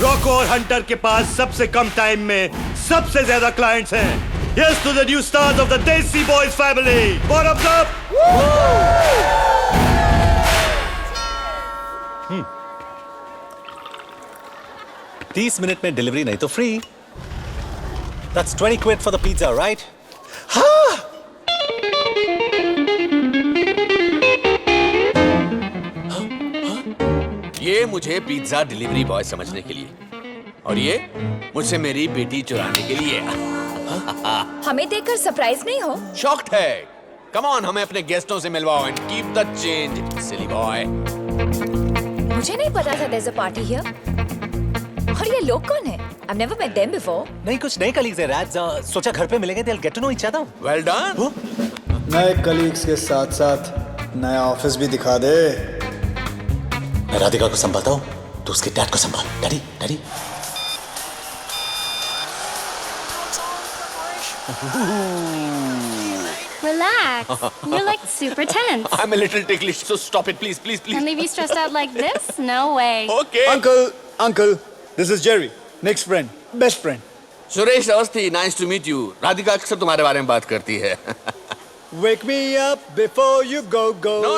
Roku और Hunter के पास सबसे कम टाइम में सबसे ज्यादा क्लाइंट्स हैं। Yes to the new stars of the Desi Boys family. Bottoms up. 30 minute में डिलीवरी नहीं तो free. That's 20 quid for the pizza, right? हाँ। ये मुझे पिज्जा डिलीवरी बॉय समझने के लिए और ये मुझसे मेरी बेटी चुराने के लिए। हमें देखकर सरप्राइज नहीं हो? शॉक्ड है। कम ऑन, हमें अपने गेस्टों से मिलवाओ and keep the change, silly boy. मुझे नहीं पता था there's a party here. और ये लोग कौन है? I've never met them before. नहीं, कुछ नए कलीग्स हैं राज। सोचा घर पे मिलेंगे, they'll get to know each other. Well done. नए कलीग्स के साथ साथ नया ऑफिस भी दिखा दे। मैं राधिका को संभालता हूँ, तो उसके डैड को संभाल। Daddy, daddy. Relax. You're like super tense. I'm a little ticklish, so stop it, please, please, And please. leave you stressed out like this? No way. Okay. Uncle, this is Jerry, Nick's friend, best friend. Suresh Awasthi, nice to meet you. Radhika अक्सर तुम्हारे बारे में बात करती है। Wake me up before you go. No,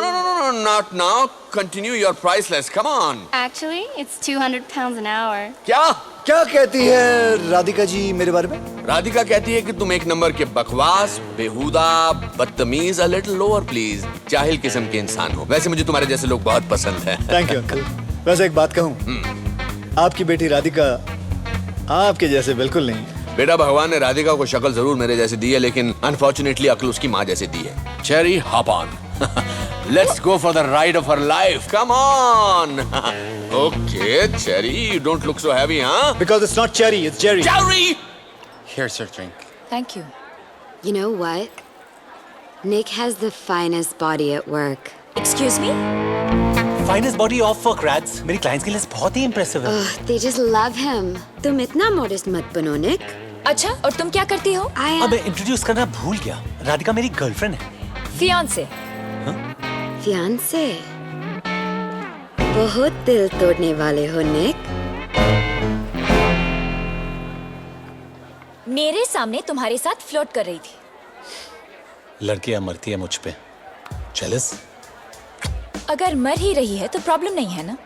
not now. Continue your priceless. Come on. Actually, it's 200 pounds an hour. क्या कहती है राधिका जी मेरे बारे में? राधिका कहती है कि तुम एक नंबर के बकवास, बेहुदा, बदतमीज, a little lower please, जाहिल किस्म के इंसान हो। वैसे मुझे तुम्हारे जैसे लोग बहुत पसंद हैं। Thank you uncle. वैसे एक बात कहूँ, आपकी बेटी राधिका आपके जैसे बिल्कुल नहीं। बेटा, भगवान ने राधिका को शक्ल जरूर मेरे जैसे दी है, लेकिन अनफॉर्चुनेटली अक्ल उसकी माँ जैसे दी है। Cherry, hop on. Let's go for the ride of her life. Come on. Okay, Cherry, you don't look so heavy, huh? Because it's not Cherry, it's Jerry. Cherry! Here's your drink. Thank you. You know what? Nick has the finest body at work. Excuse me? Finest body off work, Rads. मेरी clients के लिए बहुत ही impressive है। They just love him. तुम इतना modest मत बनो, Nick. अच्छा, और तुम क्या करती हो? अब मैं इंट्रोड्यूस करना भूल गया। राधिका मेरी गर्लफ्रेंड है। Fiance. Fiance. बहुत दिल तोड़ने वाले हो, Nick. मेरे सामने तुम्हारे साथ फ्लर्ट कर रही थी। लड़कियां मरती है मुझ पे। Jealous? अगर मर ही रही है तो प्रॉब्लम नहीं है ना?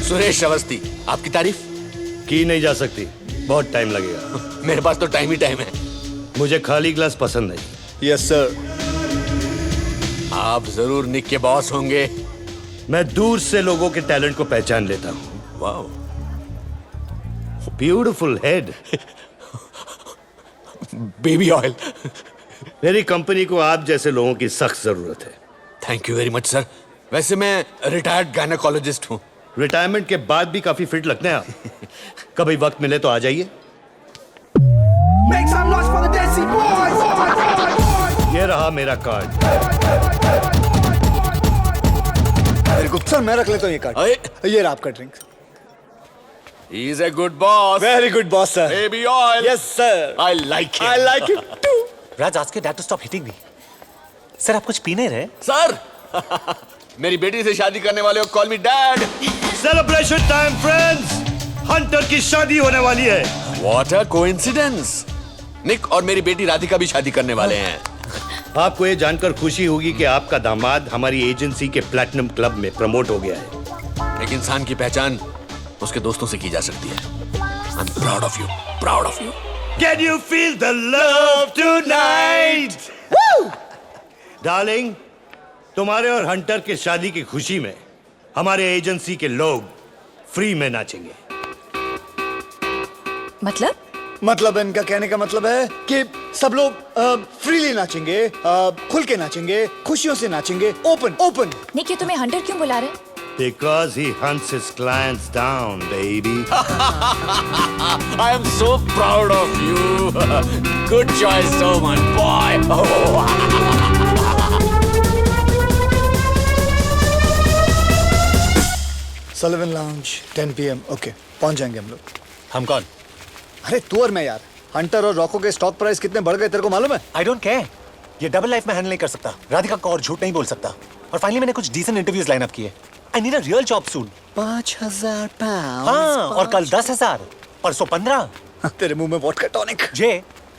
सुरेश अवस्थी, आपकी तारीफ की नहीं जा सकती, बहुत टाइम लगेगा। मेरे पास तो टाइम ही टाइम है। मुझे खाली ग्लास पसंद नहीं। Yes sir. आप जरूर निक के बॉस होंगे। मैं दूर से लोगों के टैलेंट को पहचान लेता हूँ। Wow, beautiful head. Baby oil. मेरी कंपनी को आप जैसे लोगों की सख्त जरूरत है। Thank you very much sir. वैसे मैं रिटायर्ड गायनेकोलॉजिस्ट हूँ। रिटायरमेंट के बाद भी काफी फिट लगते हैं आप। कभी वक्त मिले तो आ जाइए। ये रहा मेरा कार्ड। सर मैं रख लेता हूँ ये कार्ड। ये रहा आपका drink. He is a good boss. Very good boss sir. Baby oil. Yes sir. I like him. I like him too. Raj, ask your dad to stop hitting me. Sir, आप कुछ P नहीं रहे? Sir, मेरी बेटी से शादी करने वाले हो, call me dad. Celebration time friends, Hunter की शादी होने वाली है। What a coincidence. निक और मेरी बेटी राधिका भी शादी करने वाले हैं। आपको ये जानकर खुशी होगी कि आपका दामाद हमारी एजेंसी के प्लैटिनम क्लब में प्रमोट हो गया है। एक इंसान की पहचान उसके दोस्तों से की जा सकती है। I'm proud of you. Proud of you. Can you feel the love tonight? Woo! Darling, तुम्हारे और हंटर के शादी की खुशी में हमारे एजेंसी के लोग फ्री में नाचेंगे। मतलब इनका कहने का मतलब है कि सब लोग फ्रीली नाचेंगे, खुल के नाचेंगे, खुशियों से नाचेंगे, ओपन। निक, ये तुम्हें हंटर क्यों बुला रहे? Because he hunts his clients down, baby. I am so proud of you. Good choice, so much, boy. Sullivan Lounge 10 PM. Okay, पहुंच जाएंगे हम लोग। हम कौन? अरे तू और मैं यार। हंटर और रॉको के स्टॉक प्राइस कितने बढ़ गए तेरे को मालूम है? I don't care. ये डबल लाइफ में हैंडल नहीं कर सकता। राधिका को और झूठ नहीं बोल सकता। और फाइनली मैंने कुछ डिसेंट इंटरव्यूज लाइन अप किए। I need a real job soon. 5,000 pound. हाँ, और कल 10,000, परसों 15। तेरे मुंह में वोडका टॉनिक। जे,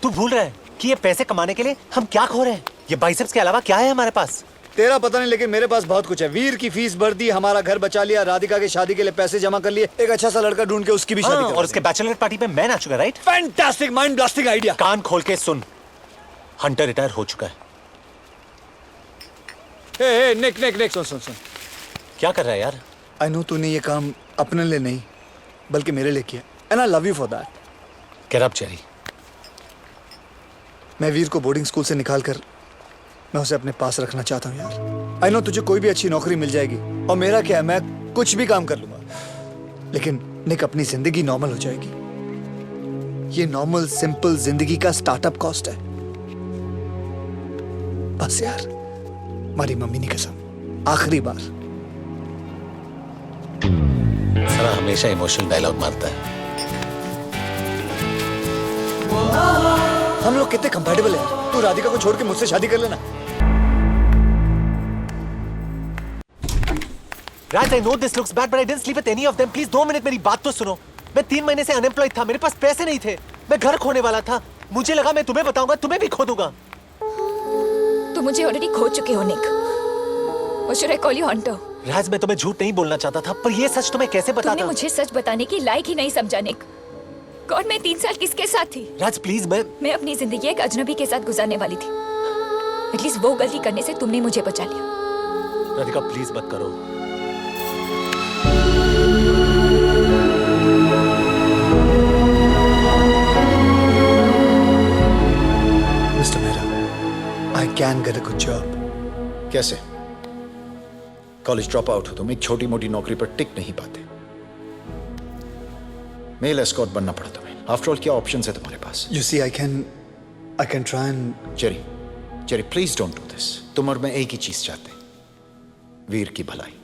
तू भूल रहा है कि ये पैसे कमाने के लिए हम क्या खो रहे हैं? ये बाइसेप्स के अलावा क्या है हमारे पास? तेरा पता नहीं, लेकिन मेरे पास बहुत कुछ है। वीर की फीस भर दी, हमारा घर बचा लिया, राधिका की शादी के लिए पैसे जमा कर लिए, एक अच्छा सा लड़का ढूंढ के उसकी भी शादी कर और उसके बैचलर पार्टी में मैं नाचूंगा, right? Fantastic, mind blasting idea. कान खोल के सुन, हंटर रिटायर हो चुका है। हे निक सुन। क्या कर रहा है यार? आई नो तूने ये काम अपने लिए नहीं बल्कि मेरे लिए किया, and I love you for that. Get up Jerry. मैं वीर को बोर्डिंग स्कूल से निकाल कर मैं उसे अपने पास रखना चाहता हूँ यार। आई नो तुझे कोई भी अच्छी नौकरी मिल जाएगी, और मेरा क्या है, मैं कुछ भी काम कर लूंगा, लेकिन निक अपनी जिंदगी नॉर्मल हो जाएगी। ये नॉर्मल सिंपल जिंदगी का स्टार्टअप कॉस्ट है बस यार। हमारी मम्मी ने कसम, आखिरी बार। सारा हमेशा इमोशनल डायलॉग मारता है। हम लोग कितने कंपैटिबल हैं। तू राधिका को छोड़ के मुझसे शादी कर लेना। राज, I know this looks bad, but I didn't sleep with any of them. Please 2 minute मेरी बात तो सुनो। मैं 3 महीने से अनएम्प्लॉयड था, मेरे पास पैसे नहीं थे, मैं घर खोने वाला था। मुझे लगा मैं तुम्हें बताऊंगा, तुम्हें भी खो दूंगा। तुम मुझे ऑलरेडी खो चुके हो निक। Or should I call you hunter? राज, मैं तुम्हें झूठ नहीं बोलना चाहता था, पर ये सच तुम्हें कैसे तुमने बताता? मुझे सच बताने की लायक ही नहीं समझा निक। गॉड, मैं 3 साल किसके साथ थी? राज प्लीज, मैं अपनी जिंदगी एक अजनबी के साथ गुजारने वाली थी। एटलीस्ट वो गलती करने से तुमने मुझे बचा लिया। राधिका प्लीज मत करो। Mister Mehra, I can get a good job. कैसे? कॉलेज ड्रॉप आउट हो तुम, एक छोटी मोटी नौकरी पर टिक नहीं पाते। मेल एस्कॉर्ट बनना पड़ा तुम्हें। आफ्टर ऑल क्या ऑप्शंस है तुम्हारे पास? You see, I can try and... Jerry please don't do this. तुम और मैं एक ही चीज चाहते हैं, वीर की भलाई।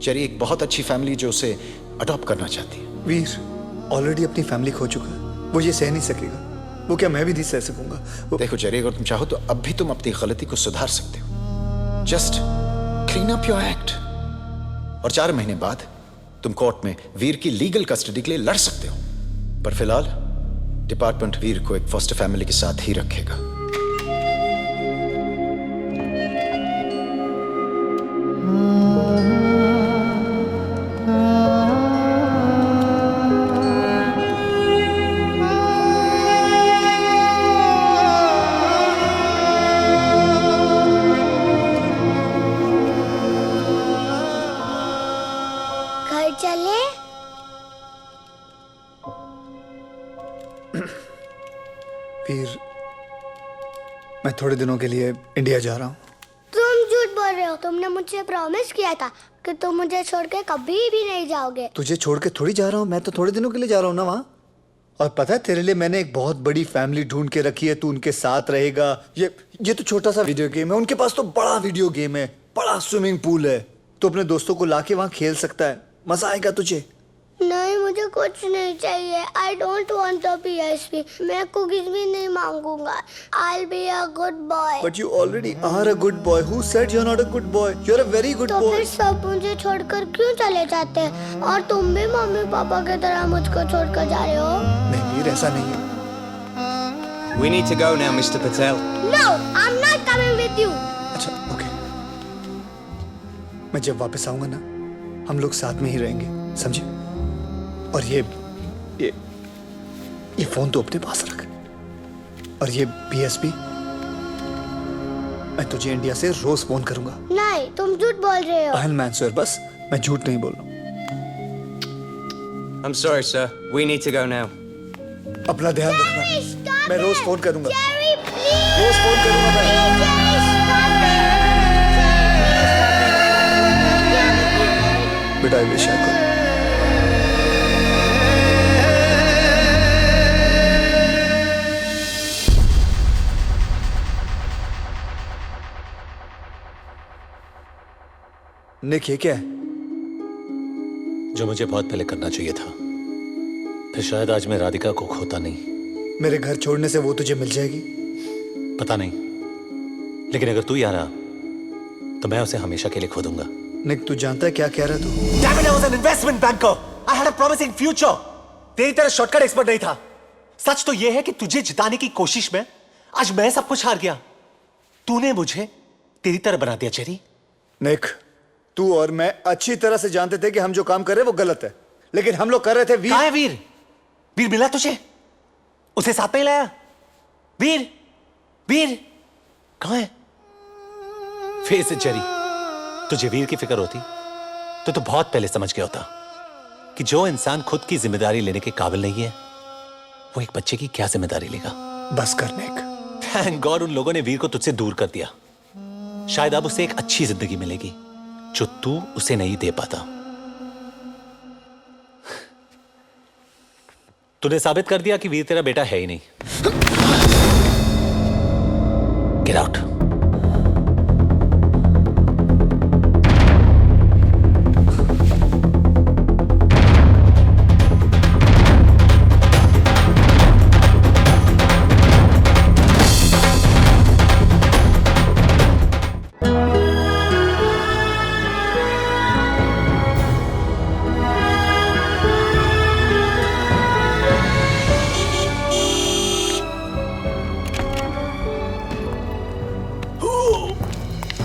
जेरी, एक बहुत अच्छी फैमिली जो उसे अडॉप्ट करना चाहती है। वीर ऑलरेडी अपनी फैमिली खो चुका है, वो ये सह नहीं सकेगा। वो क्या मैं भी नहीं सह सकूंगा? देखो जेरी, अगर तुम चाहो तो अब भी तुम अपनी गलती को सुधार सकते हो। Just clean up your act, और 4 महीने बाद तुम कोर्ट में वीर की लीगल कस्टडी के लिए लड़ सकते हो। पर फिलहाल डिपार्टमेंट वीर को एक फॉस्टर फैमिली के साथ ही रखेगा। घर चले? वीर, मैं थोड़े दिनों के लिए इंडिया जा रहा हूँ। तुम झूठ बोल रहे हो। तुमने मुझसे प्रॉमिस किया था कि तुम मुझे छोड़ के कभी भी नहीं जाओगे। तुझे छोड़ के थोड़ी जा रहा हूँ, मैं तो थोड़े दिनों के लिए जा रहा हूँ ना वहाँ। और पता है, तेरे लिए मैंने एक बहुत बड़ी फैमिली ढूंढ के रखी है, तू उनके साथ रहेगा। ये तो छोटा सा वीडियो गेम है, उनके पास तो बड़ा वीडियो गेम है, बड़ा स्विमिंग पूल है। तो अपने दोस्तों को लाके वहाँ खेल सकता है, मजा आएगा तुझे। नहीं, मुझे कुछ नहीं चाहिए। I don't want the PSP। मैं कुकीज भी नहीं मांगूंगा। I'll be a good boy। But you already are a good boy. Who said you're not a good boy? You're a very good तो boy. फिर सब मुझे छोड़कर क्यों चले जाते हैं? और तुम भी मम्मी पापा की तरह मुझको छोड़कर जा रहे हो? नहीं वीर, ऐसा नहीं है। We need to go now, Mr. Patel. No, I'm not coming with you। अच्छा, ओके। मैं जब वापस आऊंगा ना, हम लोग साथ में ही रहेंगे, समझे? और ये फोन तो अपने पास रख, और ये PSP मैं तुझे इंडिया से रोज फोन करूंगा। नहीं, तुम झूठ बोल रहे हो। I'll answer, बस मैं झूठ नहीं बोल रहा हूँ। I'm sorry, sir. We need to go now. अपना ध्यान रखना। Jerry, stop मैं रोज it। फोन करूंगा। Jerry, please। रोज फोन करूंगा मैं। Please, Jerry, stop it। बेटा, I wish I could। निक, ये क्या है? जो मुझे बहुत पहले करना चाहिए था, फिर शायद आज मैं राधिका को खोता नहीं। मेरे घर छोड़ने से वो तुझे मिल जाएगी? पता नहीं, लेकिन अगर तू यहाँ रहा तो मैं उसे हमेशा के लिए खो दूंगा। निक तू जानता है क्या कह रहा तू? Damn it, I was an investment banker. I had a promising future. तेरी तरह शॉर्टकट एक्सपर्ट नहीं था. सच तो यह है कि तुझे जिताने की कोशिश में आज मैं सब कुछ हार गया. तूने मुझे तेरी तरह बना दिया चेरी. निक, तू और मैं अच्छी तरह से जानते थे कि हम जो काम कर रहे हैं वो गलत है, लेकिन हम लोग कर रहे थे. वीर कहाँ है वीर? वीर मिला तुझे? उसे साथ में लाया? वीर, वीर कहाँ है? Face it Jerry. तुझे वीर की फिक्र होती तो तू बहुत पहले समझ गया होता कि जो इंसान खुद की जिम्मेदारी लेने के काबिल नहीं है वो एक बच्चे की क्या जिम्मेदारी लेगा. बस कर निक. थैंक गॉड उन लोगों ने वीर को तुझसे दूर कर दिया. शायद अब उसे एक अच्छी जिंदगी मिलेगी जो तू उसे नहीं दे पाता. तूने साबित कर दिया कि वीर तेरा बेटा है ही नहीं. Get out.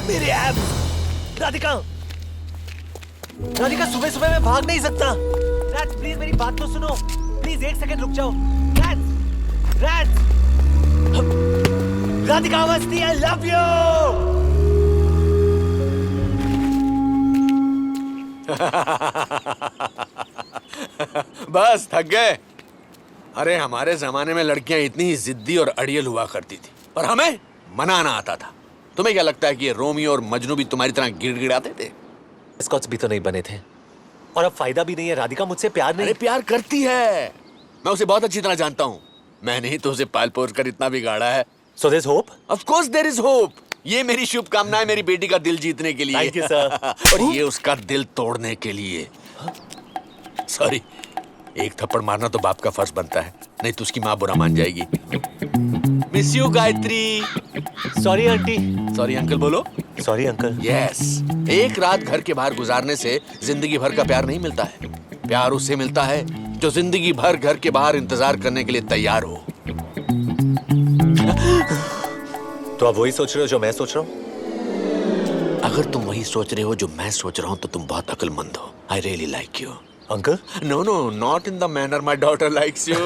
मेरे एब्स. राधिका, राधिका सुबह सुबह मैं भाग नहीं सकता. रैट्स प्लीज मेरी बात तो सुनो. प्लीज एक सेकंड रुक जाओ. Rats, rats. Radhika Awasthi, I love you. बस थक गए. अरे हमारे जमाने में लड़कियां इतनी ही जिद्दी और अड़ियल हुआ करती थी और हमें मनाना आता था. तुम्हें क्या लगता है कि ये रोमियो और मजनू भी तुम्हारी तरह गिड़गिड़ाते थे? स्कॉट्स भी तो नहीं बने थे और अब फायदा भी नहीं है. राधिका मुझसे प्यार नहीं. अरे प्यार करती है. मैं उसे बहुत अच्छी तरह जानता हूँ. मैंने ही तो उसे पाल पोस कर इतना बिगाड़ा है. So there's hope? Of course there is hope. ये मेरी शुभकामनाएं मेरी बेटी का दिल जीतने के लिए. Thank you, sir. और ये उसका दिल तोड़ने के लिए. सॉरी, एक थप्पड़ मारना तो बाप का फर्ज बनता है, नहीं तो उसकी माँ बुरा मान जाएगी. Miss you Gayatri. Sorry aunty. Sorry uncle बोलो. Sorry uncle. यस. एक रात घर के बाहर गुजारने से जिंदगी भर का प्यार नहीं मिलता है. प्यार उससे मिलता है जो जिंदगी भर घर के बाहर इंतजार करने के लिए तैयार हो. तो आप वही सोच रहे हो जो मैं सोच रहा हूँ? अगर तुम वही सोच रहे हो जो मैं सोच रहा हूँ तो तुम बहुत अक्लमंद हो. I really like you. Uncle? No, no, not in the manner my daughter likes you.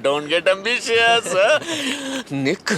Don't get ambitious. Nick.